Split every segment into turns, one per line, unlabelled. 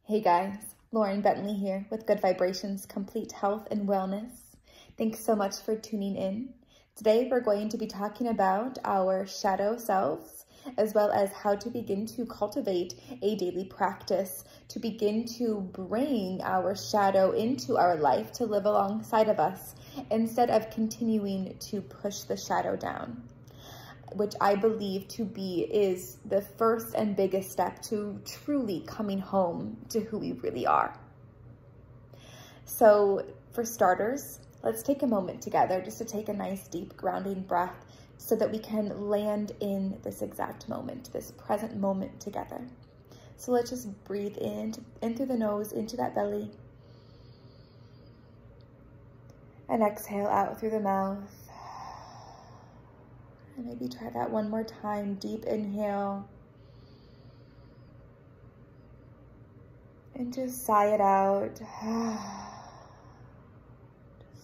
Hey guys, Lauren Bentley here with Good Vibrations Complete Health and Wellness. Thanks so much for tuning in. Today we're going to be talking about our shadow selves, as well as how to begin to cultivate a daily practice to begin to bring our shadow into our life to live alongside of us instead of continuing to push the shadow down, which I believe to be is the first and biggest step to truly coming home to who we really are. So for starters, let's take a moment together just to take a nice deep grounding breath so that we can land in this exact moment, this present moment together. So let's just breathe in through the nose, into that belly, and exhale out through the mouth. And maybe try that one more time. Deep inhale. And just sigh it out.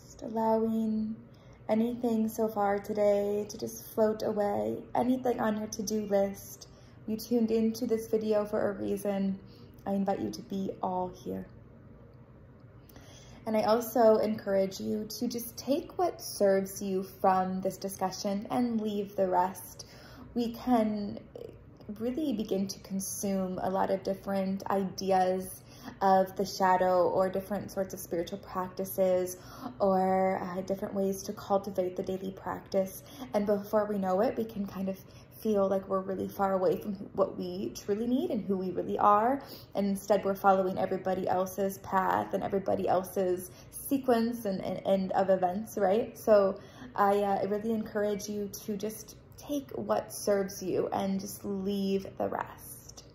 Just allowing anything so far today to just float away. Anything on your to-do list. You tuned into this video for a reason. I invite you to be all here. And I also encourage you to just take what serves you from this discussion and leave the rest. We can really begin to consume a lot of different ideas of the shadow or different sorts of spiritual practices or different ways to cultivate the daily practice. And before we know it, we can kind of feel like we're really far away from what we truly need and who we really are. And instead we're following everybody else's path and everybody else's sequence and of events, right? So I really encourage you to just take what serves you and just leave the rest.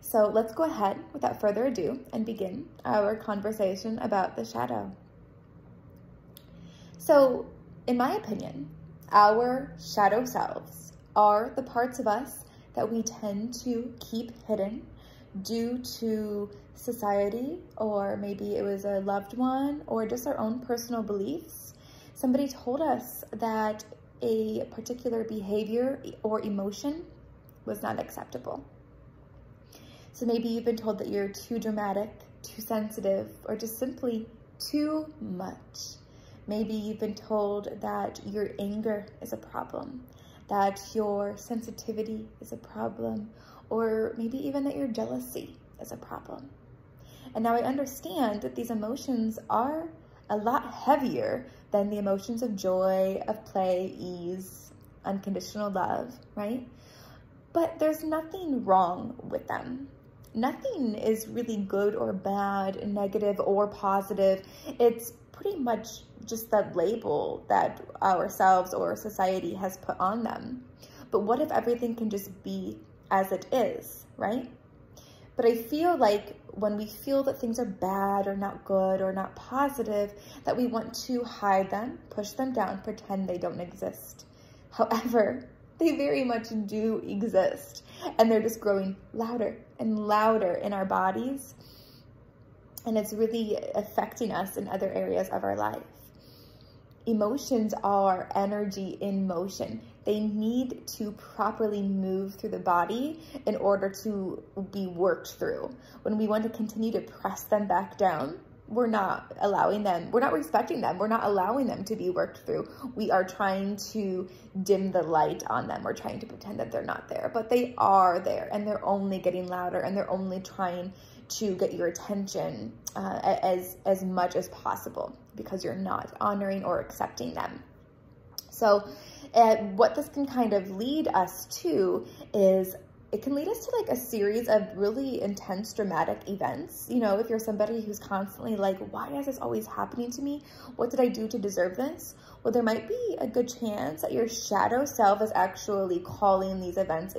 So let's go ahead without further ado and begin our conversation about the shadow. So in my opinion, our shadow selves are the parts of us that we tend to keep hidden due to society, or maybe it was a loved one, or just our own personal beliefs. Somebody told us that a particular behavior or emotion was not acceptable. So maybe you've been told that you're too dramatic, too sensitive, or just simply too much. Maybe you've been told that your anger is a problem, that your sensitivity is a problem, or maybe even that your jealousy is a problem. And now I understand that these emotions are a lot heavier than the emotions of joy, of play, ease, unconditional love, right? But there's nothing wrong with them. Nothing is really good or bad, negative or positive. It's pretty much just that label that ourselves or society has put on them. But what if everything can just be as it is, right? But I feel like when we feel that things are bad or not good or not positive, that we want to hide them, push them down, pretend they don't exist. However, they very much do exist, and they're just growing louder and louder in our bodies. And it's really affecting us in other areas of our life. Emotions are energy in motion. They need to properly move through the body in order to be worked through. When we want to continue to press them back down, we're not allowing them, we're not respecting them, we're not allowing them to be worked through. We are trying to dim the light on them. We're trying to pretend that they're not there, but they are there, and they're only getting louder, and they're only trying to get your attention as much as possible because you're not honoring or accepting them. So what this can kind of lead us to is it can lead us to like a series of really intense, dramatic events. You know, if you're somebody who's constantly like, why is this always happening to me? What did I do to deserve this? Well, there might be a good chance that your shadow self is actually calling these events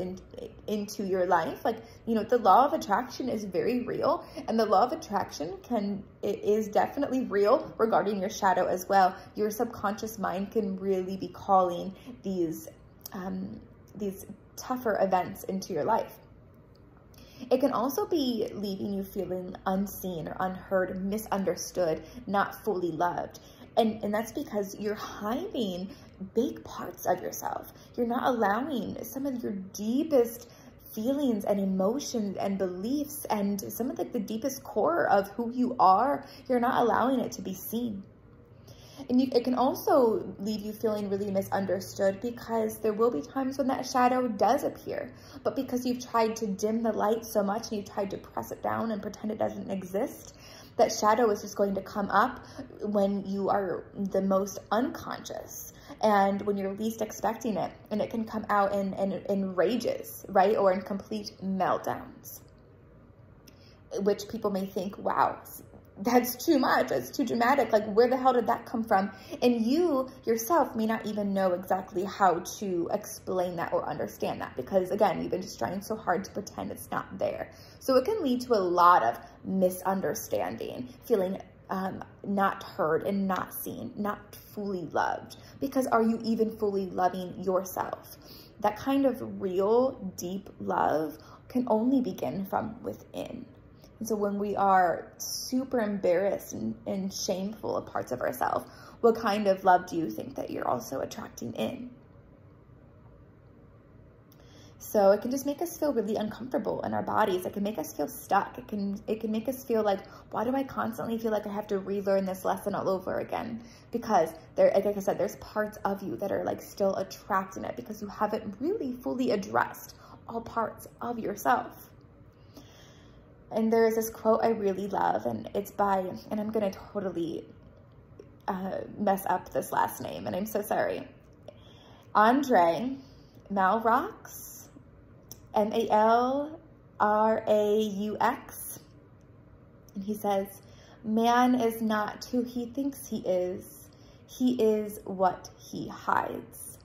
into your life. Like, you know, the law of attraction is very real, and the law of attraction is definitely real regarding your shadow as well. Your subconscious mind can really be calling these tougher events into your life. It can also be leaving you feeling unseen or unheard, misunderstood, not fully loved. And that's because you're hiding big parts of yourself. You're not allowing some of your deepest feelings and emotions and beliefs and some of the deepest core of who you are, you're not allowing it to be seen. And it can also leave you feeling really misunderstood, because there will be times when that shadow does appear, but because you've tried to dim the light so much and you've tried to press it down and pretend it doesn't exist, that shadow is just going to come up when you are the most unconscious and when you're least expecting it. And it can come out in rages, right? Or in complete meltdowns, which people may think, wow, that's too much, that's too dramatic, like where the hell did that come from? And you yourself may not even know exactly how to explain that or understand that, because again, you've been just trying so hard to pretend it's not there. So it can lead to a lot of misunderstanding, feeling not heard and not seen, not fully loved, because are you even fully loving yourself? That kind of real, deep love can only begin from within. And so when we are super embarrassed and shameful of parts of ourselves, what kind of love do you think that you're also attracting in? So it can just make us feel really uncomfortable in our bodies. It can make us feel stuck. It can make us feel like, why do I constantly feel like I have to relearn this lesson all over again? Because like I said, there's parts of you that are like still attracting it, because you haven't really fully addressed all parts of yourself. And there is this quote I really love, and it's by, and I'm going to totally mess up this last name, and I'm so sorry. Andre Malraux, Malraux. And he says, man is not who he thinks he is what he hides.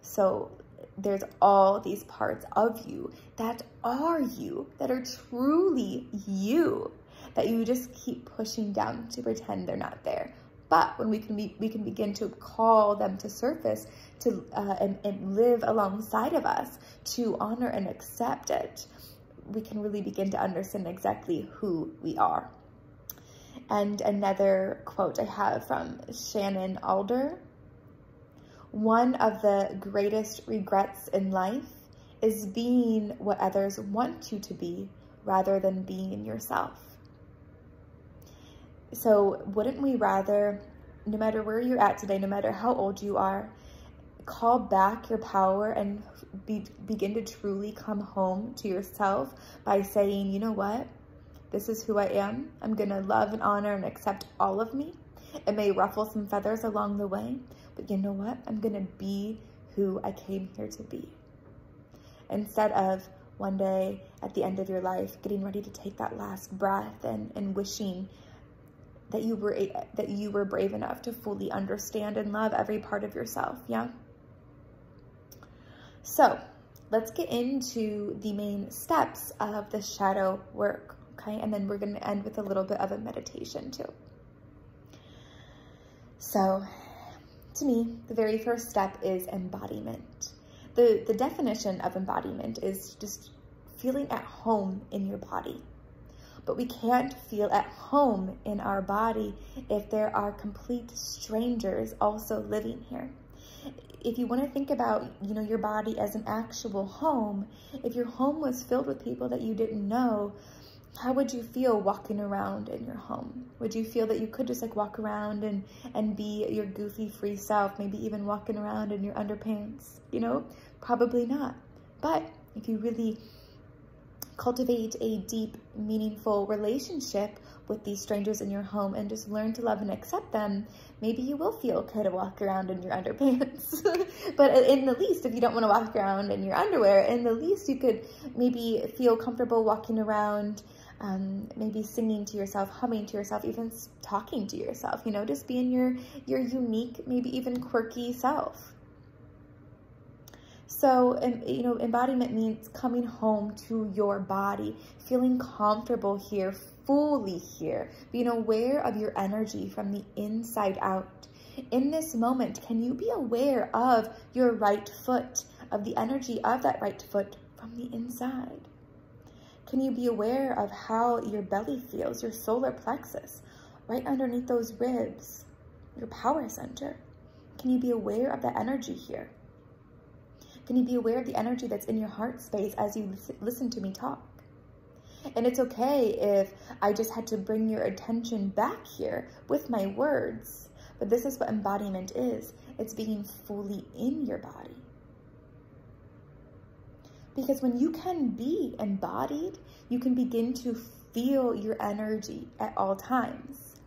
So there's all these parts of you that are you, that are truly you, that you just keep pushing down to pretend they're not there. But when we can begin to call them to surface, to and live alongside of us, to honor and accept it, we can really begin to understand exactly who we are. And another quote I have from Shannon Alder: one of the greatest regrets in life is being what others want you to be rather than being yourself. So wouldn't we rather, no matter where you're at today, no matter how old you are, call back your power and begin to truly come home to yourself by saying, you know what? This is who I am. I'm going to love and honor and accept all of me. It may ruffle some feathers along the way, but you know what? I'm going to be who I came here to be. Instead of one day at the end of your life getting ready to take that last breath and wishing that you were brave enough to fully understand and love every part of yourself, yeah? So let's get into the main steps of the shadow work, okay? And then we're going to end with a little bit of a meditation too. So to me, the very first step is embodiment. The definition of embodiment is just feeling at home in your body. But we can't feel at home in our body if there are complete strangers also living here. If you want to think about, your body as an actual home, if your home was filled with people that you didn't know, how would you feel walking around in your home? Would you feel that you could just like walk around and be your goofy free self, maybe even walking around in your underpants, Probably not. But if you really cultivate a deep, meaningful relationship with these strangers in your home and just learn to love and accept them, maybe you will feel okay to walk around in your underpants. But in the least, if you don't want to walk around in your underwear, in the least you could maybe feel comfortable walking around, maybe singing to yourself, humming to yourself, even talking to yourself, just being your unique, maybe even quirky self. So, embodiment means coming home to your body, feeling comfortable here, fully here, being aware of your energy from the inside out. In this moment, can you be aware of your right foot, of the energy of that right foot from the inside? Can you be aware of how your belly feels, your solar plexus, right underneath those ribs, your power center? Can you be aware of that energy here? Can you be aware of the energy that's in your heart space as you listen to me talk? And it's okay if I just had to bring your attention back here with my words. But this is what embodiment is. It's being fully in your body. Because when you can be embodied, you can begin to feel your energy at all times.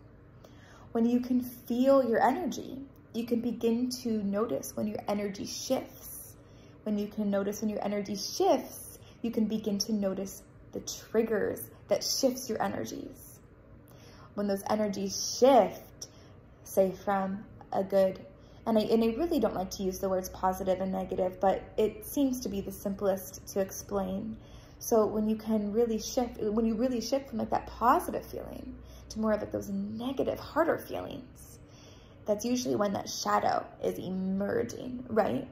When you can feel your energy, you can begin to notice when your energy shifts. When you can notice when your energy shifts, you can begin to notice the triggers that shifts your energies. When those energies shift, say from a good, and I really don't like to use the words positive and negative, but it seems to be the simplest to explain. So when you can really shift, when you really shift from like that positive feeling to more of like those negative, harder feelings, that's usually when that shadow is emerging, right?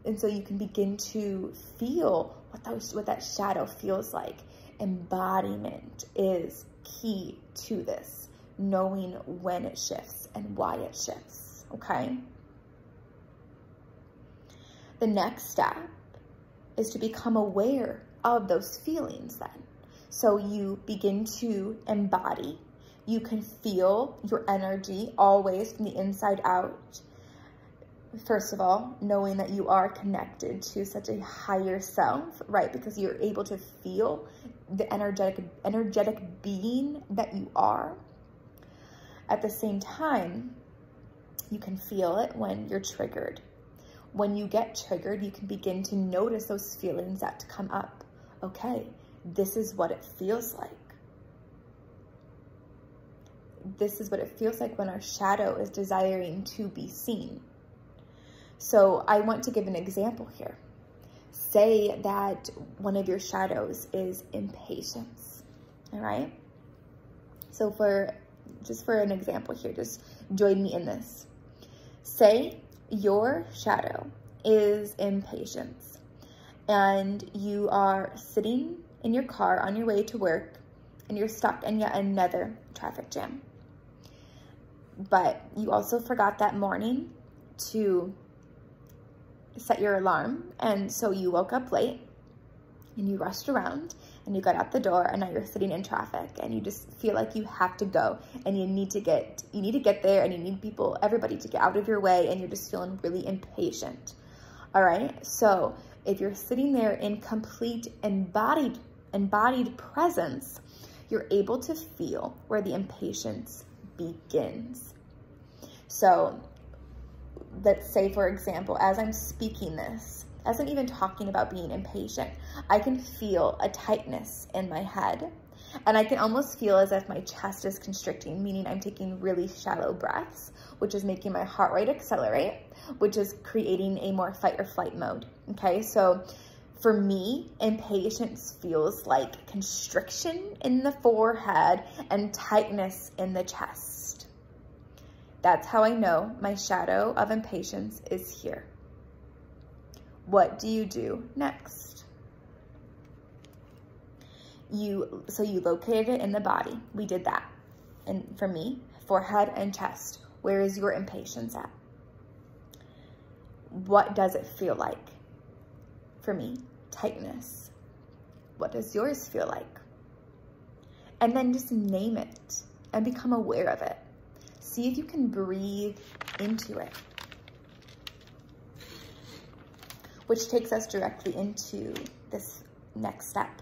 And so you can begin to feel what that shadow feels like. Embodiment is key to this, knowing when it shifts and why it shifts, okay? The next step is to become aware of those feelings then. So you begin to embody. You can feel your energy always from the inside out. First of all, knowing that you are connected to such a higher self, right? Because you're able to feel the energetic being that you are. At the same time, you can feel it when you're triggered. When you get triggered, you can begin to notice those feelings that come up. Okay, this is what it feels like. This is what it feels like when our shadow is desiring to be seen. So I want to give an example here. Say that one of your shadows is impatience, all right? So just for an example here, just join me in this. Say your shadow is impatience and you are sitting in your car on your way to work and you're stuck in yet another traffic jam. But you also forgot that morning to set your alarm, and so you woke up late and you rushed around and you got out the door and now you're sitting in traffic and you just feel like you have to go and you need to get there and you need everybody to get out of your way and you're just feeling really impatient. All right, so if you're sitting there in complete embodied presence, you're able to feel where the impatience begins. So let's say, for example, as I'm speaking this, as I'm even talking about being impatient, I can feel a tightness in my head. And I can almost feel as if my chest is constricting, meaning I'm taking really shallow breaths, which is making my heart rate accelerate, which is creating a more fight or flight mode. Okay, so for me, impatience feels like constriction in the forehead and tightness in the chest. That's how I know my shadow of impatience is here. What do you do next? So you located it in the body. We did that. And for me, forehead and chest. Where is your impatience at? What does it feel like? For me, tightness. What does yours feel like? And then just name it and become aware of it. See if you can breathe into it. Which takes us directly into this next step.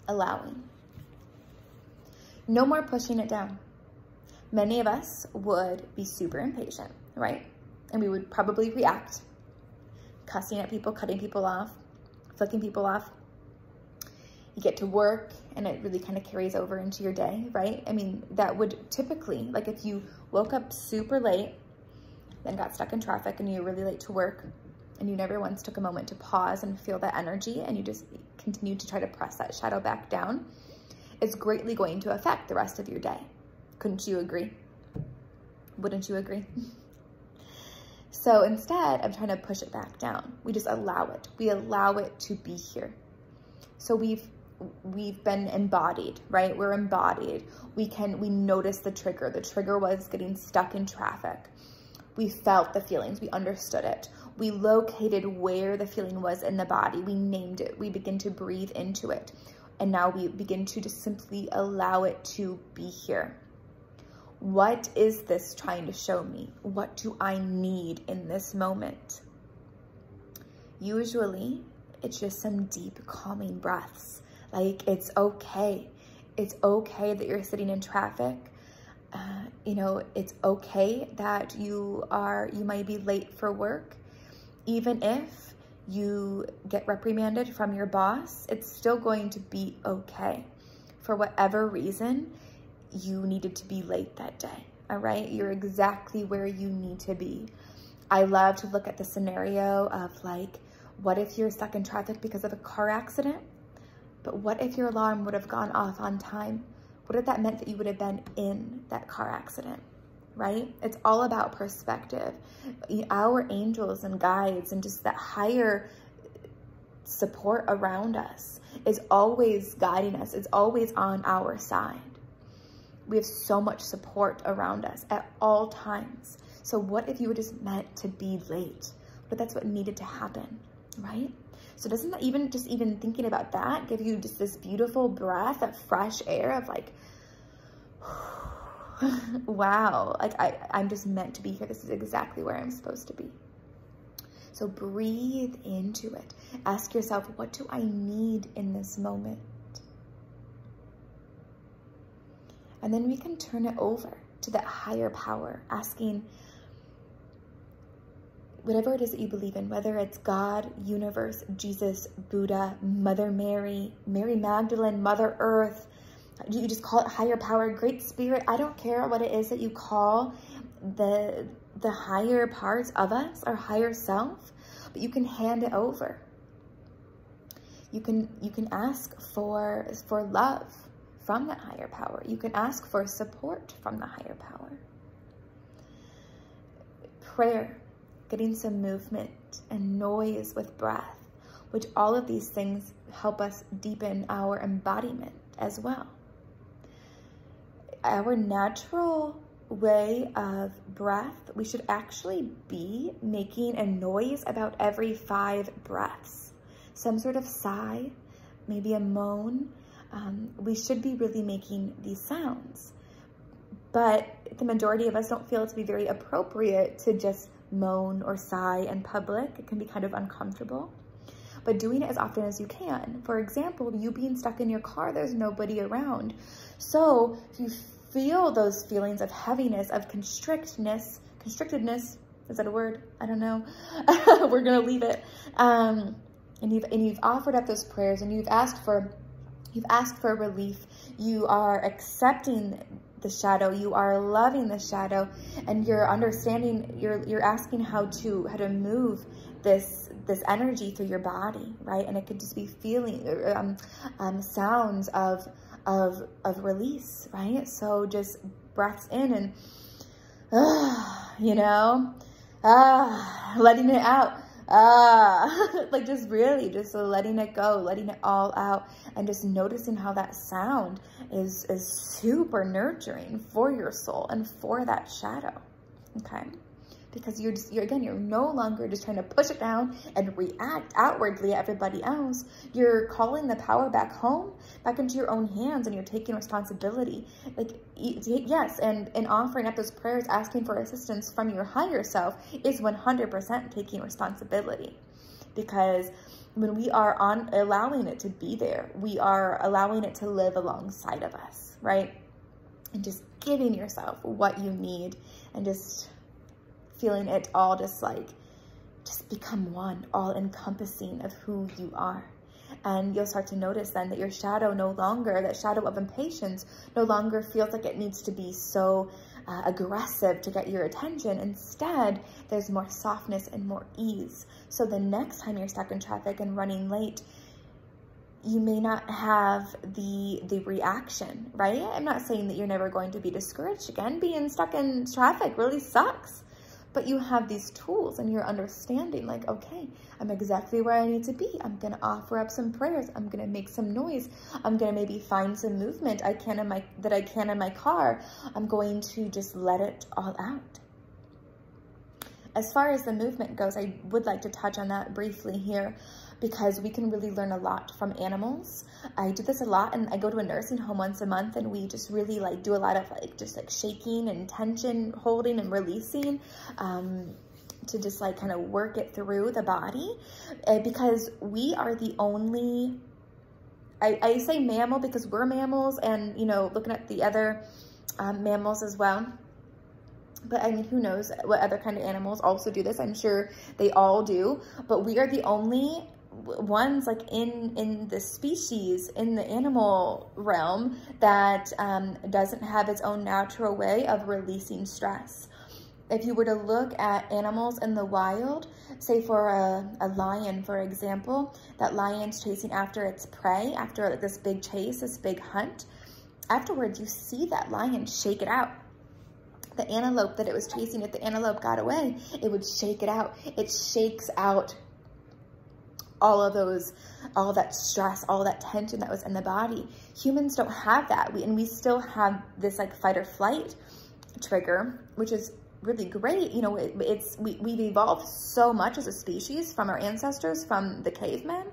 Allowing. No more pushing it down. Many of us would be super impatient, right? And we would probably react, cussing at people, cutting people off, flicking people off. You get to work and it really kind of carries over into your day, right? I mean, that would typically, like if you woke up super late, then got stuck in traffic and you're really late to work and you never once took a moment to pause and feel that energy and you just continue to try to press that shadow back down, it's greatly going to affect the rest of your day. Couldn't you agree? Wouldn't you agree? So instead of trying to push it back down, we just allow it. We allow it to be here. So we've been embodied, right? We're embodied. We notice the trigger. The trigger was getting stuck in traffic. We felt the feelings. We understood it. We located where the feeling was in the body. We named it. We begin to breathe into it. And now we begin to just simply allow it to be here. What is this trying to show me? What do I need in this moment? Usually, it's just some deep calming breaths. Like, it's okay. It's okay that you're sitting in traffic. You know, it's okay that you might be late for work. Even if you get reprimanded from your boss, it's still going to be okay. For whatever reason, you needed to be late that day, all right? You're exactly where you need to be. I love to look at the scenario of like, what if you're stuck in traffic because of a car accident? But what if your alarm would have gone off on time? What if that meant that you would have been in that car accident, right? It's all about perspective. Our angels and guides and just that higher support around us is always guiding us. It's always on our side. We have so much support around us at all times. So what if you were just meant to be late? But that's what needed to happen, right? So doesn't that even thinking about that give you just this beautiful breath of fresh air of like, wow, like I'm just meant to be here. This is exactly where I'm supposed to be. So breathe into it. Ask yourself, what do I need in this moment? And then we can turn it over to that higher power, asking whatever it is that you believe in, whether it's God, universe, Jesus, Buddha, Mother Mary, Mary Magdalene, Mother Earth. You just call it higher power, Great Spirit. I don't care what it is that you call the higher parts of us, our higher self, but you can hand it over. You can ask for love from that higher power. You can ask for support from the higher power. Prayer, getting some movement and noise with breath, which all of these things help us deepen our embodiment as well. Our natural way of breath, we should actually be making a noise about every 5 breaths. Some sort of sigh, maybe a moan. We should be really making these sounds. But the majority of us don't feel it to be very appropriate to just moan or sigh in public. It can be kind of uncomfortable. But doing it as often as you can. For example, you being stuck in your car, there's nobody around. So if you feel those feelings of heaviness, of constrictedness, is that a word? I don't know. We're gonna leave it. And you've offered up those prayers and you've asked for relief. You are accepting the shadow. You are loving the shadow, and you're understanding. You're asking how to move this energy through your body, right? And it could just be feeling sounds of release, right? So just breaths in and letting it out. Like just really just letting it go, letting it all out, and just noticing how that sound is super nurturing for your soul and for that shadow. Okay, because you're no longer just trying to push it down and react outwardly at everybody else. You're calling the power back home, back into your own hands, and you're taking responsibility. Like, yes, and offering up those prayers, asking for assistance from your higher self is 100% taking responsibility. Because when we are allowing it to be there, we are allowing it to live alongside of us, right? And just giving yourself what you need and just feeling it all just become one, all encompassing of who you are. And you'll start to notice then that your shadow that shadow of impatience no longer feels like it needs to be so aggressive to get your attention. Instead, there's more softness and more ease. So the next time you're stuck in traffic and running late, you may not have the reaction, right? I'm not saying that you're never going to be discouraged again. Being stuck in traffic really sucks. But you have these tools and you're understanding like, okay, I'm exactly where I need to be. I'm going to offer up some prayers. I'm going to make some noise. I'm going to maybe find some movement that I can in my car. I'm going to just let it all out. As far as the movement goes, I would like to touch on that briefly here because we can really learn a lot from animals. I do this a lot, and I go to a nursing home once a month, and we just really like do a lot of like just like shaking and tension holding and releasing to just like kind of work it through the body, because we are the only, I say mammal because we're mammals, and you know, looking at the other mammals as well. But I mean, who knows what other kind of animals also do this? I'm sure they all do, but we are the only ones like in the species, in the animal realm, that doesn't have its own natural way of releasing stress. If you were to look at animals in the wild, say for a lion, for example, that lion's chasing after its prey, after like this big chase, this big hunt, afterwards you see that lion shake it out. The antelope that it was chasing, if the antelope got away, it would shake it out. It shakes out all of that stress, all that tension that was in the body. Humans don't have that. We still have this like fight or flight trigger, which is really great. You know, we've evolved so much as a species from our ancestors, from the cavemen.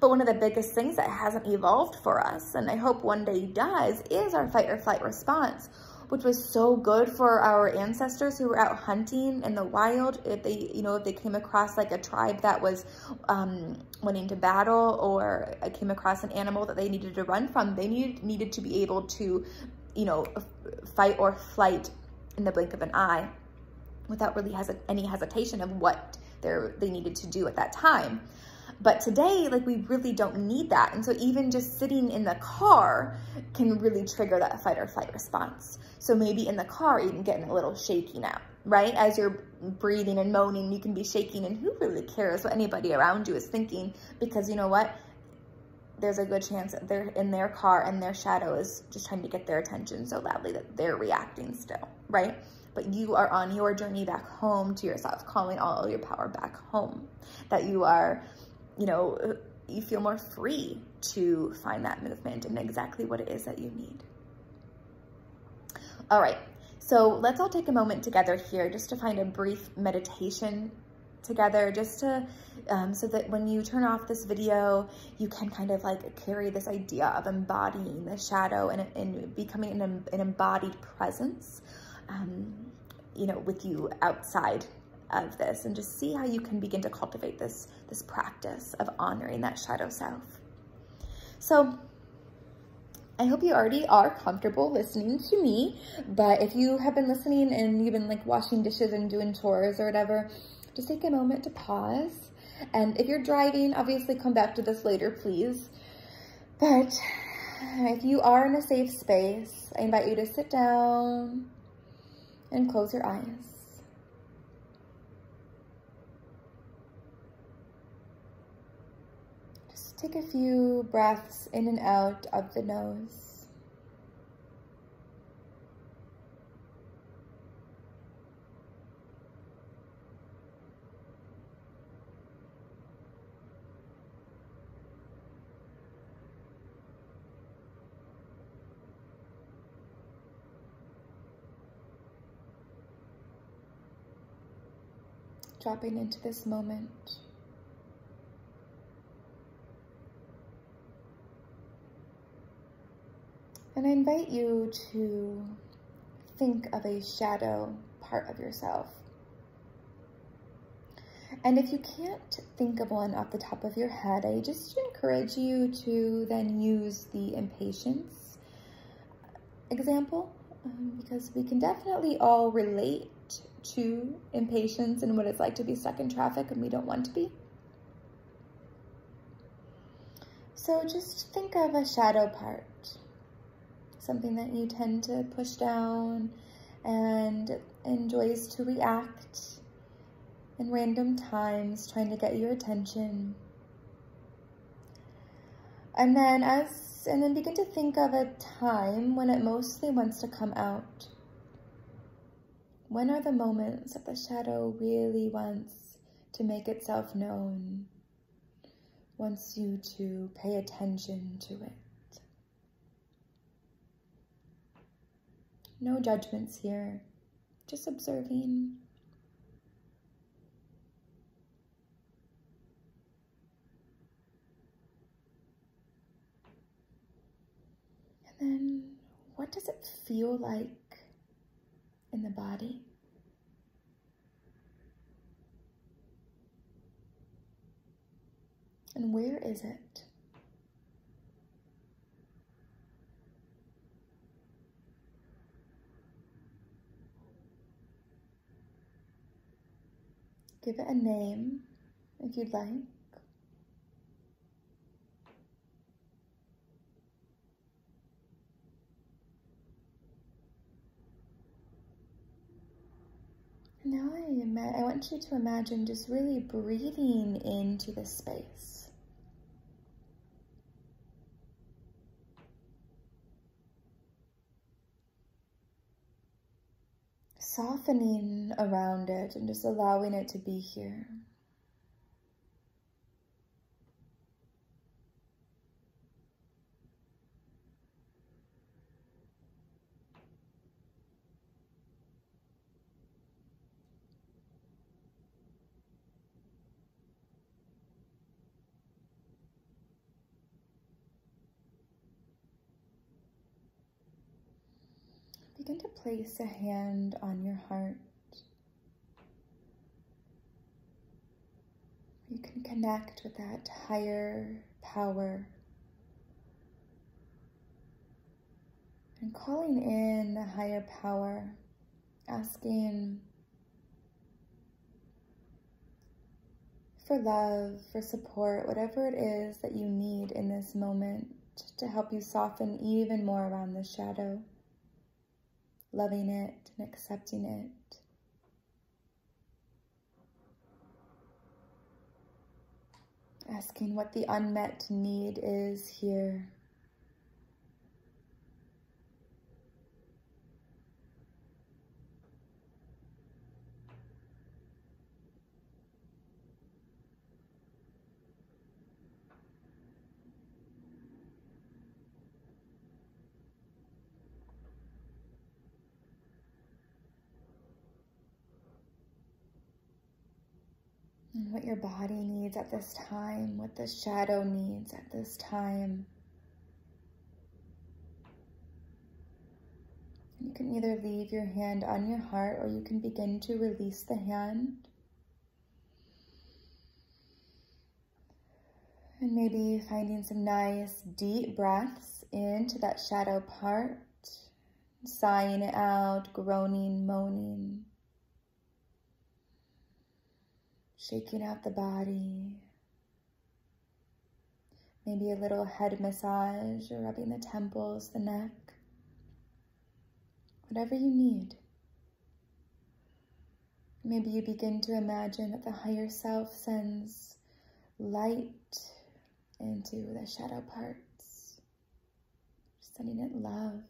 But one of the biggest things that hasn't evolved for us, and I hope one day does, is our fight or flight response, which was so good for our ancestors who were out hunting in the wild. If they, you know, if they came across like a tribe that was went into battle, or came across an animal that they needed to run from, they needed to be able to, you know, fight or flight in the blink of an eye without really any hesitation of what they needed to do at that time. But today, like, we really don't need that. And so even just sitting in the car can really trigger that fight or flight response. So maybe in the car, even getting a little shaky now, right? As you're breathing and moaning, you can be shaking, and who really cares what anybody around you is thinking? Because you know what? There's a good chance that they're in their car and their shadow is just trying to get their attention so loudly that they're reacting still, right? But you are on your journey back home to yourself, calling all your power back home, that you are, you know, you feel more free to find that movement and exactly what it is that you need. All right, so let's all take a moment together here just to find a brief meditation together, just to, so that when you turn off this video, you can kind of like carry this idea of embodying the shadow and becoming an embodied presence, you know, with you outside of this, and just see how you can begin to cultivate this practice of honoring that shadow self. So I hope you already are comfortable listening to me, but if you have been listening and you've been like washing dishes and doing chores or whatever, just take a moment to pause. And if you're driving, obviously come back to this later, please. But if you are in a safe space, I invite you to sit down and close your eyes. Take a few breaths in and out of the nose. Dropping into this moment. And I invite you to think of a shadow part of yourself. And if you can't think of one off the top of your head, I just encourage you to then use the impatience example, because we can definitely all relate to impatience and what it's like to be stuck in traffic and we don't want to be. So just think of a shadow part. Something that you tend to push down and enjoys to react in random times, trying to get your attention. And then begin to think of a time when it mostly wants to come out. When are the moments that the shadow really wants to make itself known, wants you to pay attention to it? No judgments here, just observing. does it feel like in the body? And where is it? Give it a name if you'd like. Now I want you to imagine just really breathing into this space. Softening around it and just allowing it to be here. Begin to place a hand on your heart. You can connect with that higher power. And calling in the higher power, asking for love, for support, whatever it is that you need in this moment to help you soften even more around the shadow. Loving it and accepting it. Asking what the unmet need is here. And what your body needs at this time, what the shadow needs at this time. And you can either leave your hand on your heart or you can begin to release the hand. And maybe finding some nice deep breaths into that shadow part, sighing it out, groaning, moaning. Shaking out the body. Maybe a little head massage or rubbing the temples, the neck. Whatever you need. Maybe you begin to imagine that the higher self sends light into the shadow parts, sending it love.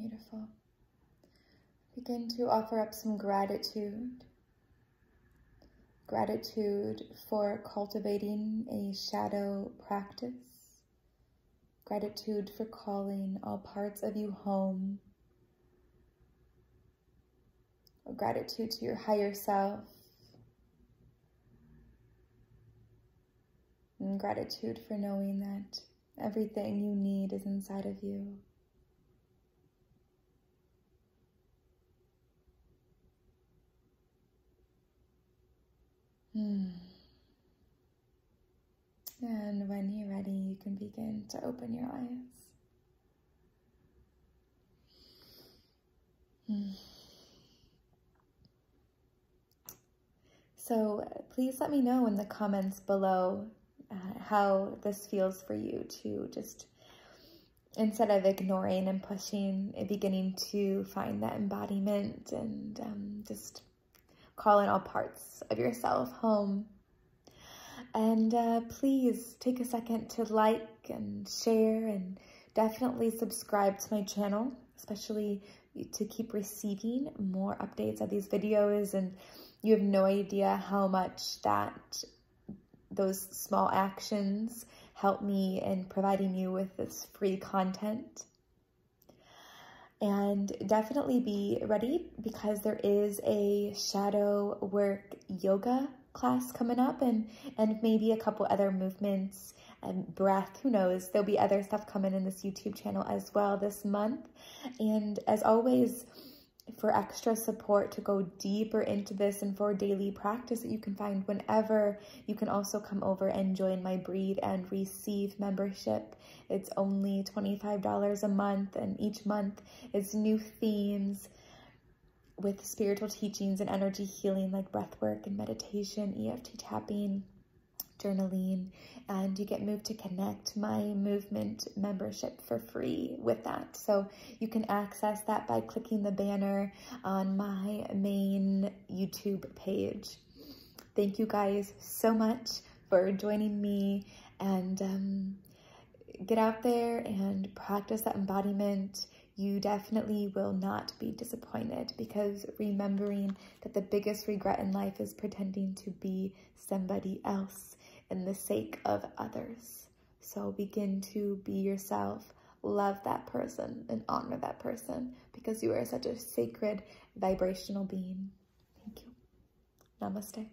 Beautiful. Begin to offer up some gratitude. Gratitude for cultivating a shadow practice. Gratitude for calling all parts of you home. Gratitude to your higher self. And gratitude for knowing that everything you need is inside of you. And when you're ready, you can begin to open your eyes. So please let me know in the comments below how this feels for you to just, instead of ignoring and pushing, beginning to find that embodiment and just calling all parts of yourself home. And please take a second to like and share, and definitely subscribe to my channel, especially to keep receiving more updates of these videos. And you have no idea how much that those small actions help me in providing you with this free content. And definitely be ready, because there is a shadow work yoga class coming up, and maybe a couple other movements and breath, who knows. There'll be other stuff coming in this YouTube channel as well this month. And as always, for extra support to go deeper into this and for daily practice that you can find whenever, you can also come over and join my Breathe and Receive membership. It's only $25 a month, and each month is new themes with spiritual teachings and energy healing like breath work and meditation, EFT tapping, journaling, and you get Move to Connect, my movement membership, for free with that. So you can access that by clicking the banner on my main YouTube page. Thank you guys so much for joining me, and get out there and practice that embodiment. You definitely will not be disappointed, because remembering that the biggest regret in life is pretending to be somebody else in the sake of others. So begin to be yourself, love that person, and honor that person, because you are such a sacred vibrational being. Thank you. Namaste.